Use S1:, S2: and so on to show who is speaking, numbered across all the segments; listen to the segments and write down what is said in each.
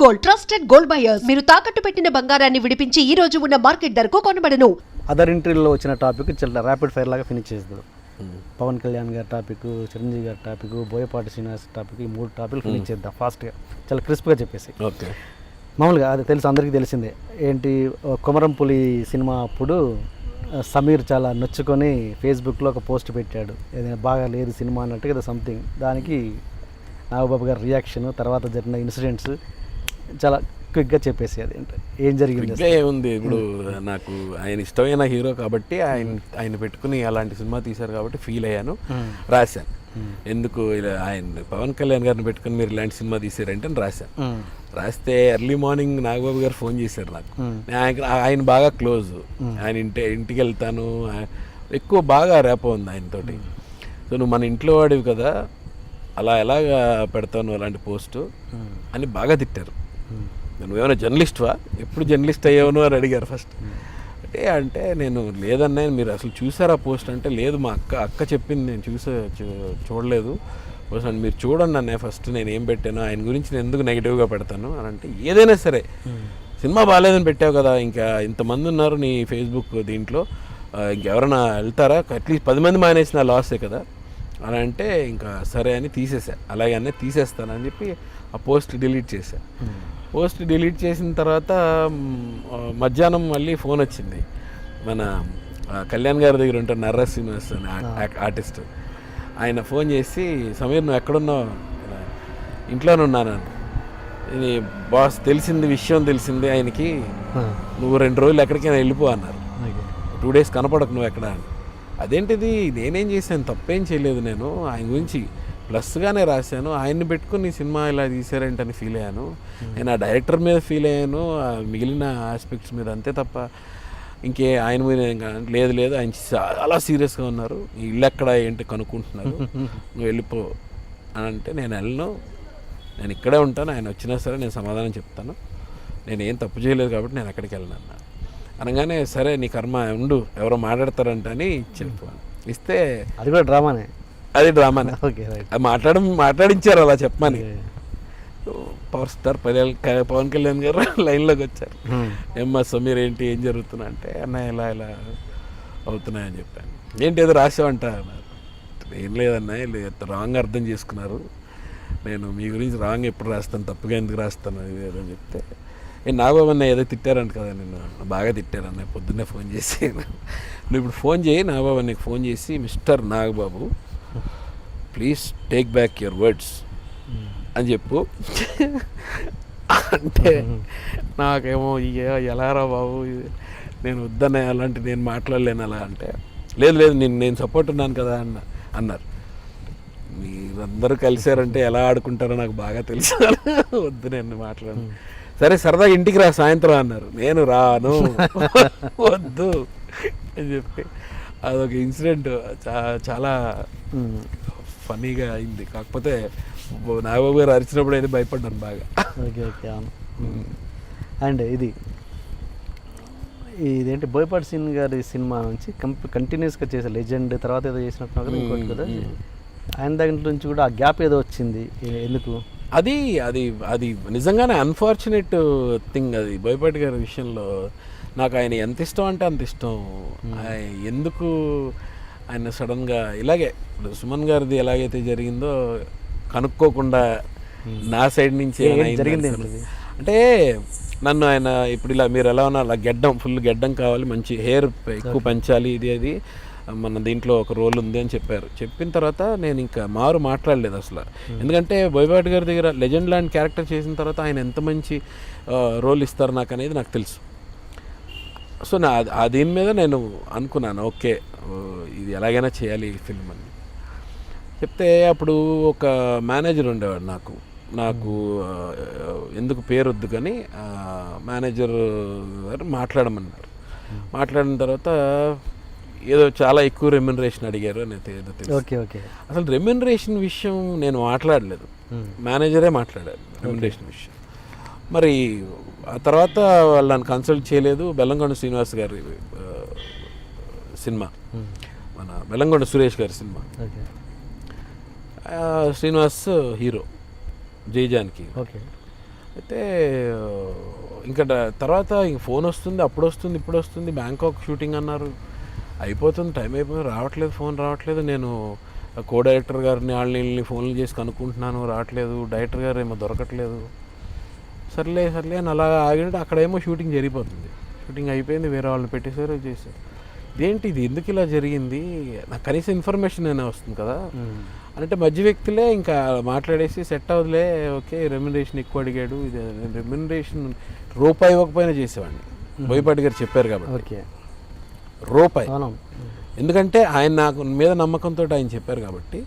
S1: Gold, trusted gold buyers. మీరు తాకట్టు పెట్టిన బంగారాన్ని విడిపించి ఈ రోజు ఉన్న మార్కెట్ ధరకు కొనబడను.
S2: అదర్ ఇంటర్వ్యూలో వచ్చిన టాపిక్ చాలా ర్యాపిడ్ ఫైర్ లాగా ఫినిష్ చేస్తారు. పవన్ కళ్యాణ్ గారి టాపిక్, చిరంజీవి గారి టాపిక్, బోయపాటి శ్రీనివాస్ టాపిక్, ఈ 3 టాపిక్లు ఫినిష్ చేద్దాం ఫాస్ట్గా, చాలా క్రిస్ప్గా చెప్పేసి.
S3: ఓకే,
S2: మామూలుగా అది తెలుసు, అందరికీ తెలిసిందే. ఏంటి, కొమరంపులి సినిమా అప్పుడు సమీర్ చాలా నొచ్చుకొని ఫేస్బుక్లో ఒక పోస్ట్ పెట్టాడు, ఏదైనా బాగా లేదు సినిమా అన్నట్టుగా ఏదో సంథింగ్. దానికి నాగబాబు గారి రియాక్షన్, తర్వాత జరిగిన ఇన్సిడెంట్స్ చాలా క్విక్గా చెప్పేసి అది అంటే ఏం జరిగింది.
S3: ఏముంది ఇప్పుడు, నాకు ఆయన ఇష్టమైన హీరో కాబట్టి ఆయన పెట్టుకుని అలాంటి సినిమా తీశారు కాబట్టి ఫీల్ అయ్యాను, రాశాను. ఎందుకు ఇలా ఆయన పవన్ కళ్యాణ్ గారిని పెట్టుకుని మీరు ఇలాంటి సినిమా తీసారంటే రాశాను. రాస్తే ఎర్లీ మార్నింగ్ నాగబాబు గారు ఫోన్ చేశారు నాకు. ఆయన బాగా క్లోజ్, ఆయన ఇంటికి వెళ్తాను, ఎక్కువ బాగా రేపో ఉంది ఆయనతోటి. సో నువ్వు మన ఇంట్లో వాడివి కదా, అలా ఎలాగా పెడతాను అలాంటి పోస్టు అని బాగా తిట్టారు. నువ్వేమైనా జర్నలిస్ట్వా, ఎప్పుడు జర్నలిస్ట్ అయ్యావును అని అడిగారు ఫస్ట్. అంటే నేను లేదన్నా, మీరు అసలు చూసారా పోస్ట్ అంటే, లేదు మా అక్క చెప్పింది, నేను చూడలేదు పోస్ట్ అంటే. మీరు చూడండి అన్న, ఫస్ట్ నేను ఏం పెట్టాను, ఆయన గురించి నేను ఎందుకు నెగిటివ్గా పెడతాను అని అంటే, ఏదైనా సరే సినిమా బాగాలేదని పెట్టావు కదా, ఇంకా ఇంతమంది ఉన్నారు నీ ఫేస్బుక్ దీంట్లో, ఇంకెవరైనా వెళ్తారా, అట్లీస్ట్ 10 మంది మానేసిన లాసే కదా అని అంటే, ఇంకా సరే అని తీసేసా. అలాగే అన్నీ తీసేస్తానని చెప్పి ఆ పోస్ట్ డిలీట్ చేశా. పోస్ట్ డిలీట్ చేసిన తర్వాత మధ్యాహ్నం మళ్ళీ ఫోన్ వచ్చింది. మన కళ్యాణ్ గారి దగ్గర ఉంటారు నర్రా శ్రీనివాస్ అని ఆర్టిస్ట్, ఆయన ఫోన్ చేసి, సమీర్ నువ్వు ఎక్కడున్నావు, ఇంట్లోనే ఉన్నాను. ఇది బాస్ విషయం తెలిసింది ఆయనకి, నువ్వు 2 రోజులు ఎక్కడికైనా వెళ్ళిపో అన్నారు. 2 days కనపడకు నువ్వు ఎక్కడ అని. అదేంటిది, నేనేం చేశాను, తప్పేం చేయలేదు, నేను ఆయన గురించి ప్లస్గానే రాశాను, ఆయన్ని పెట్టుకుని సినిమా ఇలా తీసారేంటని ఫీల్ అయ్యాను. నేను ఆ డైరెక్టర్ మీద ఫీల్ అయ్యాను, మిగిలిన ఆస్పెక్ట్స్ మీద, అంతే తప్ప ఇంకే ఆయన మీద లేదు. ఆయన చాలా సీరియస్గా ఉన్నారు, ఇల్లు ఎక్కడ ఏంటి కనుక్కుంటున్నారు, నువ్వు వెళ్ళిపో అని అంటే, నేను వెళ్ళను, నేను ఇక్కడే ఉంటాను, ఆయన వచ్చినా సరే నేను సమాధానం చెప్తాను, నేను ఏం తప్పు చేయలేదు కాబట్టి నేను ఎక్కడికి వెళ్ళను అన్నా. అనగానే సరే నీ కర్మ ఉండు, ఎవరో మాట్లాడతారంట అని చెప్పాను. ఇస్తే
S2: అది కూడా డ్రామానే,
S3: అది డ్రామానే. మాట్లాడించారు అలా చెప్పమని. పవర్ స్టార్ పవన్ కళ్యాణ్ గారు లైన్లోకి వచ్చారు. ఏమ్మా సమీర్ ఏంటి, ఏం జరుగుతున్నా అంటే, అన్న ఇలా అవుతున్నాయని చెప్పాను. ఏంటి ఏదో రాసావంట అన్నారు. ఏం లేదన్నా, రాంగ్ అర్థం చేసుకున్నారు, నేను మీ గురించి రాంగ్ ఎప్పుడు రాస్తాను, తప్పుగా ఎందుకు రాస్తాను అది ఏదో చెప్తే, నాగబాబు అన్న ఏదో తిట్టారంట కదా, నేను బాగా తిట్టారన్న, పొద్దున్నే ఫోన్ చేసి, నువ్వు ఇప్పుడు ఫోన్ చేయి నాగబాబు అన్నకి ఫోన్ చేసి, mister Nagababu please take back your words అని చెప్పు అంటే, నాకేమో ఎలా రా బాబు, నేను వద్దనే అలాంటి నేను మాట్లాడలేను అలా అంటే, లేదు నేను సపోర్ట్ ఉన్నాను కదా అన్నారు. మీరందరూ కలిసారంటే ఎలా ఆడుకుంటారో నాకు బాగా తెలుసు, వద్దు నేను మాట్లాడను, సరే సరదాగా ఇంటికి రా సాయంత్రం అన్నారు. నేను రాను, వద్దు అని చెప్పి అదొక ఇన్సిడెంట్ చాలా ఫన్నీగా అయింది. కాకపోతే నాగబాబు గారు అరిచినప్పుడు అయితే భయపడ్డాను బాగా.
S2: ఓకే. అండ్ ఇదేంటి, బోయపాటి సీన్ గారి సినిమా నుంచి కంటిన్యూస్గా చేసే లెజెండ్, తర్వాత ఏదో చేసినట్టు కదా ఇంకోటి కదా, ఆయన దగ్గర నుంచి కూడా ఆ గ్యాప్ ఏదో వచ్చింది, ఎందుకు?
S3: అది నిజంగానే అన్ఫార్చునేట్ థింగ్. అది బోయపాటి గారి విషయంలో నాకు ఆయన ఎంత ఇష్టం అంటే అంత ఇష్టం. ఎందుకు ఆయన సడన్గా ఇలాగే, సుమన్ గారిది ఎలాగైతే జరిగిందో కనుక్కోకుండా నా సైడ్ నుంచి
S2: జరిగింది
S3: అంటే, నన్ను ఆయన ఇప్పుడు ఇలా మీరు ఎలా ఉన్నా అలా ఫుల్ గెడ్డం కావాలి, మంచి హెయిర్ ఎక్కువ పెంచాలి, అది మన దీంట్లో ఒక రోల్ ఉంది అని చెప్పారు. చెప్పిన తర్వాత నేను ఇంకా మాట్లాడలేదు అసలు. ఎందుకంటే బోయపాటి గారి దగ్గర లెజెండ్ లాంటి క్యారెక్టర్ చేసిన తర్వాత ఆయన ఎంత మంచి రోల్ ఇస్తారు నాకు అనేది నాకు తెలుసు. సో దీని మీద నేను అనుకున్నాను, ఓకే ఇది ఎలాగైనా చేయాలి ఈ ఫిల్మ్ అని చెప్తే, అప్పుడు ఒక మేనేజర్ ఉండేవాడు నాకు ఎందుకు పేరు వద్దు కానీ, మేనేజర్ గారు మాట్లాడమన్నారు. మాట్లాడిన తర్వాత ఏదో చాలా ఎక్కువ రెమ్యునరేషన్ అడిగారు అని ఏదో తెలుసు.
S2: ఓకే.
S3: అసలు రెమ్యునరేషన్ విషయం నేను మాట్లాడలేదు, మేనేజరే మాట్లాడారు రెమ్యునరేషన్ విషయం. మరి ఆ తర్వాత వాళ్ళని కన్సల్ట్ చేయలేదు. బెల్లంకొండ శ్రీనివాస్ గారి సినిమా, మన బెల్లంకొండ సురేష్ గారి సినిమా, శ్రీనివాస్ హీరో, జై జానకి. అయితే ఇంకా తర్వాత ఇంక ఫోన్ వస్తుంది, అప్పుడు వస్తుంది, ఇప్పుడు వస్తుంది, బ్యాంకాక్ షూటింగ్ అన్నారు, అయిపోతుంది, టైం అయిపోయింది, రావట్లేదు, ఫోన్ రావట్లేదు. నేను కో డైరెక్టర్ గారిని వాళ్ళని ఫోన్లు చేసి కనుక్కుంటున్నాను, రావట్లేదు, డైరెక్టర్ గారు ఏమో దొరకట్లేదు. సర్లే అని అలా ఆగినట్టు అక్కడేమో షూటింగ్ జరిగిపోతుంది. షూటింగ్ అయిపోయింది, వేరే వాళ్ళని పెట్టేశారు, చేశారు. ఇదేంటి ఇది, ఎందుకు ఇలా జరిగింది, నాకు కనీసం ఇన్ఫర్మేషన్ అయినా వస్తుంది కదా అంటే మధ్య వ్యక్తులే ఇంకా మాట్లాడేసి సెట్ అవ్వదులే, ఓకే రెమ్యునరేషన్ ఎక్కువ అడిగాడు, ఇది రెమ్యునరేషన్ రూపాయి ఇవ్వకపోయినా చేసేవాడిని. బోయపాటి గారు చెప్పారు కాబట్టి
S2: ఓకే
S3: రూపాయి, ఎందుకంటే ఆయన నాకు మీద నమ్మకంతో ఆయన చెప్పారు కాబట్టి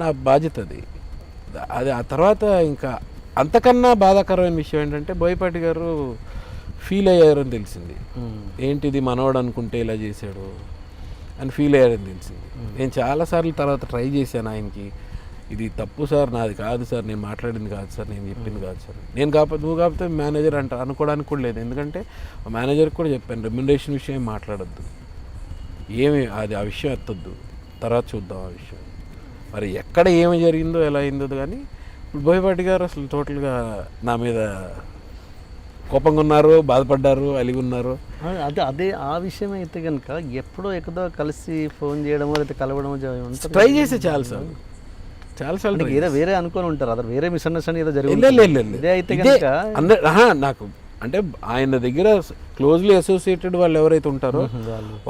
S3: నా బాధ్యత అది. ఆ తర్వాత ఇంకా అంతకన్నా బాధాకరమైన విషయం ఏంటంటే బోయపాటి గారు ఫీల్ అయ్యారని తెలిసింది. ఏంటిది మనవాడు అనుకుంటే ఇలా చేశాడు అని ఫీల్ అయ్యారని తెలిసింది. నేను చాలాసార్లు తర్వాత ట్రై చేశాను ఆయనకి, ఇది తప్పు సార్, నాది కాదు సార్, నేను మాట్లాడింది కాదు సార్, నేను చెప్పింది కాదు సార్, నేను కాకపోతే నువ్వు కాకపోతే మేనేజర్ అంట అనుకోవడానికి కూడా లేదు. ఎందుకంటే మేనేజర్కి కూడా చెప్పాను రెమ్యునరేషన్ విషయం మాట్లాడద్దు, ఏమి అది ఆ విషయం ఎత్తొద్దు, తర్వాత చూద్దాం ఆ విషయం. మరి ఎక్కడ ఏమి జరిగిందో ఎలా అయిందో కానీ ఇప్పుడు బోయపాటి గారు అసలు టోటల్గా నా మీద కోపంగా ఉన్నారు, బాధపడ్డారు, అలిగి ఉన్నారు.
S2: అదే ఆ విషయం అయితే కనుక ఎప్పుడో ఎక్కడో కలిసి ఫోన్ చేయడమో లేదా కలవడమో
S3: ట్రై చేసే చాలాసార్లు
S2: ఏదో వేరే అనుకొని ఉంటారు, అదే వేరే మిస్అండర్స్టాండింగ్ ఏదో జరిగింది. ఇదే అయితే కనుక
S3: నాకు అంటే ఆయన దగ్గర క్లోజ్లీ అసోసియేటెడ్ వాళ్ళు ఎవరైతే ఉంటారో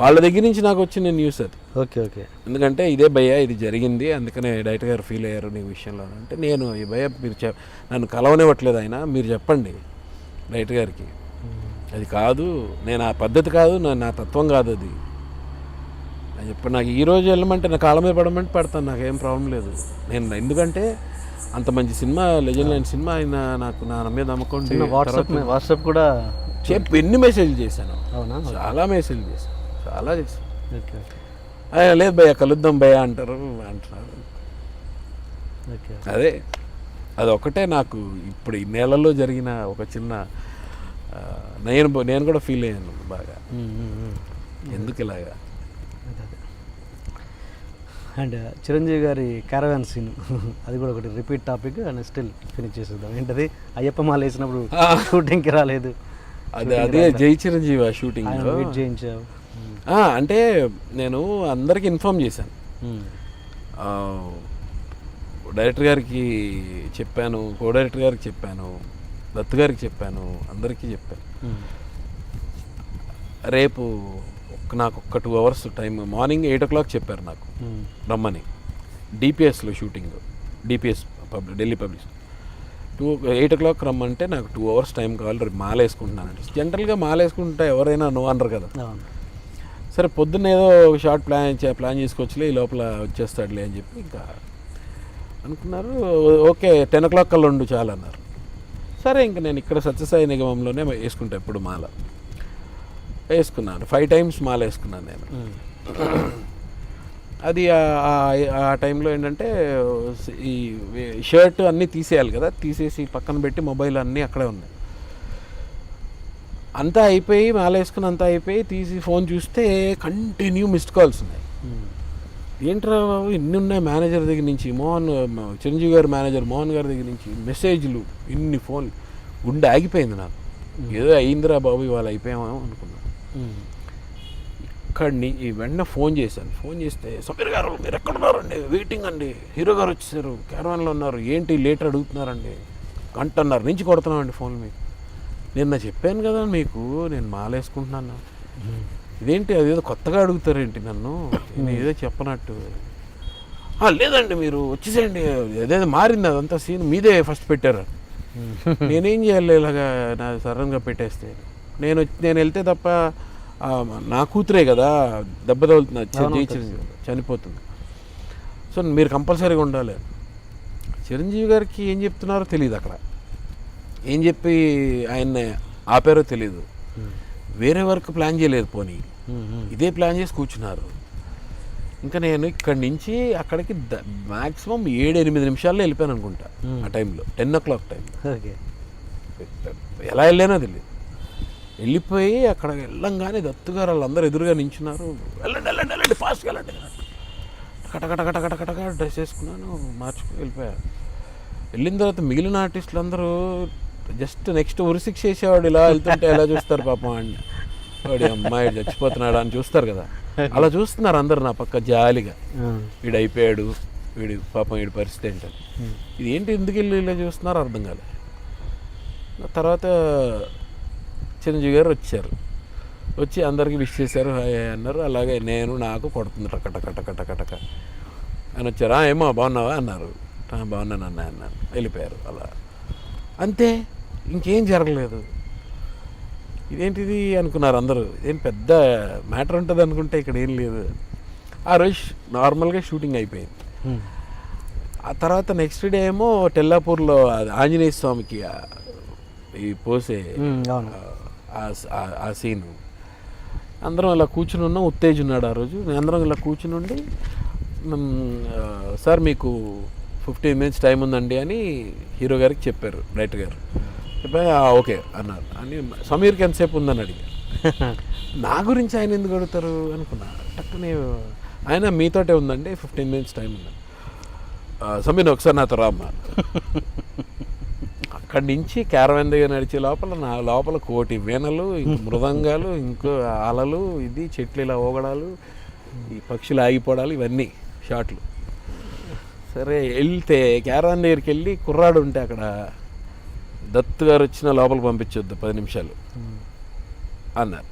S3: వాళ్ళ దగ్గర నుంచి నాకు వచ్చిన న్యూస్ అది.
S2: ఓకే ఓకే
S3: ఎందుకంటే ఇదే భయ్యా ఇది జరిగింది, అందుకనే డైరెక్టర్ గారు ఫీల్ అయ్యారు నీ విషయంలో అంటే, నేను ఈ భయ్యా మీరు నన్ను కలవనివ్వట్లేదు ఆయన, మీరు చెప్పండి డైరెక్టర్ గారికి, అది కాదు, నేను ఆ పద్ధతి కాదు, నా తత్వం కాదు అది అని చెప్పి. నాకు ఈరోజు వెళ్ళమంటే నా కాళ్ళ మీద పడమంటే పడతాను, నాకేం ప్రాబ్లం లేదు. నేను ఎందుకంటే అంత మంచి సినిమా, లెజెండ్ లాంటి సినిమా ఆయన నాకు నా మీద నమ్మకం.
S2: వాట్సాప్ కూడా
S3: ఎన్ని మెసేజ్లు చేశాను,
S2: అవునా,
S3: చాలా మెసేజ్లు చేశాను, చాలా చేశాను. లేదు భయ్యా కలుద్దాం భయ్యా అంటారు. అదే అదొకటే నాకు ఇప్పుడు ఈ నెలలో జరిగిన ఒక చిన్న నేను కూడా ఫీల్ అయ్యాను బాగా, ఎందుకు ఇలాగా.
S2: అండ్ చిరంజీవి గారి క్యారవాన్ సీన్ అది కూడా ఒకటి repeat topic and still finish చేసేద్దాం. ఏంటది అయ్యప్ప మాల వేసినప్పుడు షూటింగ్కి రాలేదు,
S3: అదే జై చిరంజీవి షూటింగ్
S2: వెయిట్ చేయించావు.
S3: అంటే నేను అందరికీ ఇన్ఫార్మ్ చేశాను, డైరెక్టర్ గారికి చెప్పాను, కో డైరెక్టర్ గారికి చెప్పాను, దత్తు గారికి చెప్పాను, అందరికీ చెప్పాను. రేపు నాకు ఒక 2 hours టైం, మార్నింగ్ 8 o'clock చెప్పారు నాకు రమ్మని. డిపిఎస్లో shooting, DPS Delhi public 8 o'clock రమ్మంటే నాకు 2 hours టైం కావాలి, రేపు మాల వేసుకుంటున్నానంటే. జనరల్గా మాల వేసుకుంటే ఎవరైనా నువ్వు అనరు కదా. సరే పొద్దున్న ఏదో షార్ట్ ప్లాన్ చేసుకోవచ్చులే, ఈ లోపల వచ్చేస్తాడులే అని చెప్పి ఇంకా అనుకున్నారు. ఓకే 10 o'clock కల్లా ఉండు చాలా అన్నారు. సరే ఇంకా నేను ఇక్కడ సత్యసాయి నిగమంలోనే వేసుకుంటా ఎప్పుడు మాల వేసుకున్నాను. 5 times మాల వేసుకున్నాను నేను. అది ఆ టైంలో ఏంటంటే ఈ షర్ట్ అన్నీ తీసేయాలి కదా, తీసేసి పక్కన పెట్టి మొబైల్ అన్నీ అక్కడే ఉన్నాయి. అంతా అయిపోయి మాల వేసుకుని అంతా అయిపోయి తీసి ఫోన్ చూస్తే కంటిన్యూ మిస్డ్ కాల్స్ ఉన్నాయి. ఏంట్రా బాబు ఇన్ని ఉన్నాయి, మేనేజర్ దగ్గర నుంచి చిరంజీవి గారి మేనేజర్ మోహన్ గారి దగ్గర నుంచి మెసేజ్లు, ఇన్ని ఫోన్లు, గుండె ఆగిపోయింది నాకు. ఏదో అయిందిరా బాబు ఇవాళ అయిపోయామో అనుకున్నాను. ఇక్కడిని వెంటనే ఫోన్ చేశాను. ఫోన్ చేస్తే సమీర్ గారు మీరు ఎక్కడున్నారండి, వెయిటింగ్ అండి, హీరో గారు వచ్చేసారు, క్యారవాన్లో ఉన్నారు, ఏంటి లేట్ అడుగుతున్నారండి, 1.5 నుంచి కొడుతున్నామండి ఫోన్ మీకు. నిన్న చెప్పాను కదా మీకు నేను మాల వేసుకుంటున్నాను, ఇదేంటి అదేదో కొత్తగా అడుగుతారేంటి నన్ను, నేను ఏదో చెప్పనట్టు. లేదండి మీరు వచ్చేసేయండి, ఏదేదో మారింది అదంతా సీన్, మీదే ఫస్ట్ పెట్టారు. నేనేం చేయాలి ఇలాగా నా సడన్గా పెట్టేస్తే. నేను వెళ్తే తప్ప నా కూతురే కదా దెబ్బ తగులుతుంది, చనిపోతుంది. సో మీరు కంపల్సరీగా ఉండాలి. చిరంజీవి గారికి ఏం చెప్తున్నారో తెలియదు, అక్కడ ఏం చెప్పి ఆయన్ని ఆపారో తెలీదు. వేరే వర్క్ ప్లాన్ చేయలేదు, పోనీ ఇదే ప్లాన్ చేసి కూర్చున్నారు. ఇంకా నేను ఇక్కడి నుంచి అక్కడికి మ్యాక్సిమం 7-8 నిమిషాల్లో వెళ్ళిపోయాను అనుకుంటా. ఆ టైంలో 10 o'clock టైం ఎలా వెళ్ళానో తెలియదు. వెళ్ళిపోయి అక్కడ వెళ్ళంగానే దత్తుగారు వాళ్ళందరూ ఎదురుగా నించున్నారు. వెళ్ళండి ఫాస్ట్గా వెళ్ళండి, కటకట డ్రెస్ వేసుకున్నాను, మార్చుకుని వెళ్ళిపోయాను. వెళ్ళిన తర్వాత మిగిలిన ఆర్టిస్టులు అందరూ జస్ట్ నెక్స్ట్ ఉరిశిక్ష చేసేవాడు ఇలా వెళ్తుంటే ఎలా చూస్తారు పాపం అని, వాడి అమ్మాయి చచ్చిపోతున్నాడు అని చూస్తారు కదా, అలా చూస్తున్నారు అందరు నా పక్క జాలిగా. వీడు అయిపోయాడు, వీడి పాపం వీడి పరిస్థితి ఏంటని. ఇది ఏంటి ఎందుకు వెళ్ళి ఇలా చూస్తున్నారో అర్థం కాలేదు. తర్వాత చిరంజీవి గారు వచ్చారు, వచ్చి అందరికీ విష్ చేశారు, హాయ్ అన్నారు. అలాగే నాకు కొడుతుంది టక అని వచ్చారు. ఏమో బాగున్నావా అన్నారు. బాగున్నాను అన్నాను. వెళ్ళిపోయారు. అలా అంతే, ఇంకేం జరగలేదు. ఇదేంటిది అనుకున్నారు అందరూ, ఏం పెద్ద మ్యాటర్ ఉంటుంది అనుకుంటే ఇక్కడ ఏం లేదు. ఆ రోజు నార్మల్గా షూటింగ్ అయిపోయింది. ఆ తర్వాత నెక్స్ట్ డే ఏమో టెల్లాపూర్లో ఆంజనేయ స్వామికి ఈ పోసే ఆ సీను అందరం ఇలా కూర్చుని ఉన్నాం. ఉత్తేజ్ ఉన్నాడు ఆ రోజు. అందరం ఇలా కూర్చుని ఉండి, సార్ మీకు 15 minutes టైం ఉందండి అని హీరో గారికి చెప్పారు, డైరెక్టర్ గారు. చెప్పారు ఓకే అన్నారు. అని సమీర్కి ఎంతసేపు ఉందని అడిగారు. నా గురించి ఆయన ఎందుకు అడుగుతారు అనుకున్నా. టక్కునే ఆయన మీతోటే ఉందండి, 15 minutes టైం ఉందండి. సమీర్ ఒకసారి నాతో రామ్మా. అక్కడి నుంచి క్యారవాన్ దగ్గర నడిచే లోపల నా లోపల కోటి వీణలు, ఇంక మృదంగాలు, ఇంకో అలలు, ఇది చెట్లు ఇలా ఊగడాలు, ఈ పక్షులు ఆగిపోవడాలు, ఇవన్నీ షాట్లు. సరే వెళ్తే క్యారవాన్ దగ్గరికి వెళ్ళి కుర్రాడు ఉంటే అక్కడ దత్తు గారు వచ్చిన లోపల పంపించొద్దు 10 నిమిషాలు అన్నారు.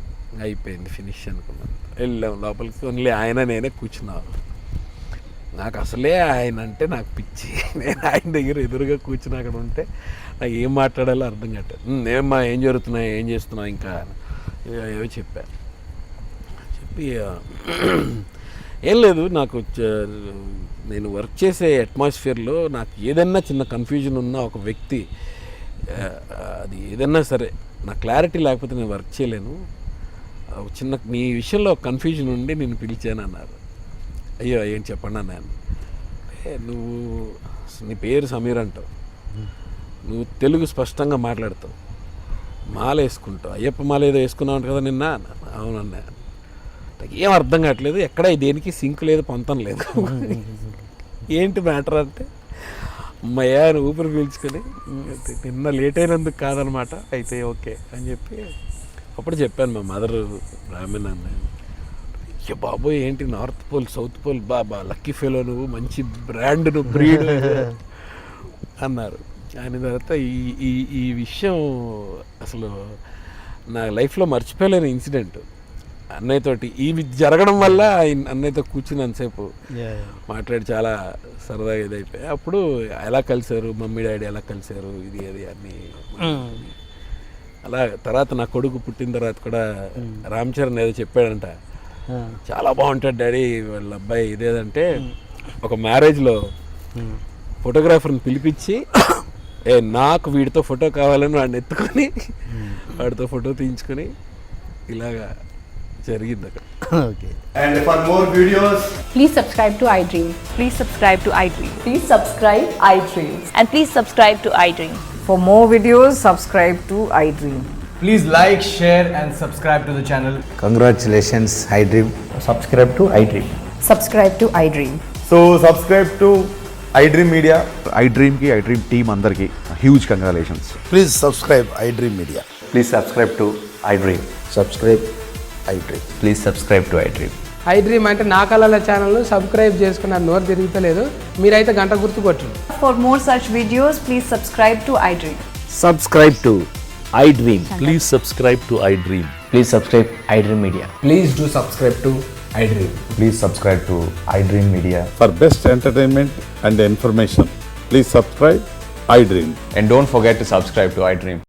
S3: అయిపోయింది, ఫినిష్ అనుకున్నాను. వెళ్ళాం లోపలికి. ఓన్లీ ఆయన నేనే కూర్చున్నాను. నాకు అసలే ఆయన అంటే నాకు పిచ్చి. నేను ఆయన దగ్గర ఎదురుగా కూర్చుని అక్కడ ఉంటే నాకు ఏం మాట్లాడాలో అర్థం కావట్లేదు. ఏమ్మా ఏం జరుగుతున్నాయి, ఏం చేస్తున్నావు, ఇంకా ఏవో చెప్పాను. చెప్పి ఏం లేదు, నాకు నేను వర్క్ చేసే అట్మాస్ఫియర్లో నాకు ఏదన్నా చిన్న కన్ఫ్యూజన్ ఉన్న ఒక వ్యక్తి, అది ఏదన్నా సరే నా క్లారిటీ లేకపోతే నేను వర్క్ చేయలేను. చిన్న నీ విషయంలో కన్ఫ్యూజన్ ఉండి నేను పిలిచాను అన్నారు. అయ్యో ఏం చెప్పండి అన్నాను. నువ్వు నీ పేరు సమీర్ అంటావు, నువ్వు తెలుగు స్పష్టంగా మాట్లాడతావు, మాల వేసుకుంటావు, అయ్యప్ప మాల ఏదో వేసుకున్నావు కదా నిన్న. అవునన్నా. ఏం అర్థం కావట్లేదు, ఎక్కడ దేనికి సింక్ లేదు, పొంతం లేదు. ఏంటి మ్యాటర్ అంటే, అమ్మయ్యా ఊపిరి పీల్చుకొని నిన్న లేట్ అయినందుకు కాదనమాట, అయితే ఓకే అని చెప్పి అప్పుడు చెప్పాను. మా మదర్ బ్రాహ్మణ్ అన్న. అయ్యో బాబోయ్ ఏంటి నార్త్ పోల్ సౌత్ పోల్, బాబా లక్కీ ఫెలో నువ్వు, మంచి బ్రాండ్ నువ్వు, బ్రీడ్ అన్నారు. ఆయన తర్వాత ఈ విషయం అసలు నా లైఫ్లో మర్చిపోలేని ఇన్సిడెంట్. అన్నయ్యతోటి ఇవి జరగడం వల్ల అన్నయ్యతో కూర్చున్నంతసేపు మాట్లాడి చాలా సరదాగా ఇదైపోయాయి. అప్పుడు ఎలా కలిశారు, మమ్మీ డాడీ ఎలా కలిశారు, ఇది అది అన్నీ. అలా తర్వాత నా కొడుకు పుట్టిన తర్వాత కూడా రామ్ చరణ్ ఏదో చెప్పాడంట, చాలా బాగుంటాడు డాడీ వాళ్ళ అబ్బాయి ఇదేదంటే, ఒక మ్యారేజ్లో ఫోటోగ్రాఫర్ని పిలిపించి నాకు వీడితో ఫోటో కావాలని వాడిని ఎత్తుకొని వాడితో ఫోటో తీయించుకొని ఇలాగా జరిగింది అక్కడ.
S2: Okay.
S4: And for more videos,
S5: Please subscribe to iDream.
S6: Please subscribe to iDream.
S5: Please subscribe iDream.
S6: And please subscribe to iDream.
S7: For more videos, subscribe to iDream.
S4: please like, share and subscribe to the channel.
S8: Congratulations, iDream.
S9: Subscribe to iDream.
S5: Subscribe to iDream.
S4: So subscribe to iDream Media.
S9: iDream ki iDream team andarki huge congratulations.
S8: Please subscribe iDream Media.
S9: Please subscribe to iDream.
S8: Subscribe iDream.
S9: Please subscribe to iDream.
S10: iDream అంటే నా కళల ఛానల్ను subscribe చేసుకున్న నోరు తిరుగుతలేదు, మీరైతే గంట గుర్తు కొట్టండి.
S6: For more such videos, please subscribe to iDream.
S9: Subscribe to iDream. Please subscribe to iDream. Please subscribe iDream Media.
S4: Please do subscribe to iDream.
S9: Please subscribe to iDream Media.
S11: For best entertainment and information, please subscribe iDream.
S9: And don't forget to subscribe to iDream.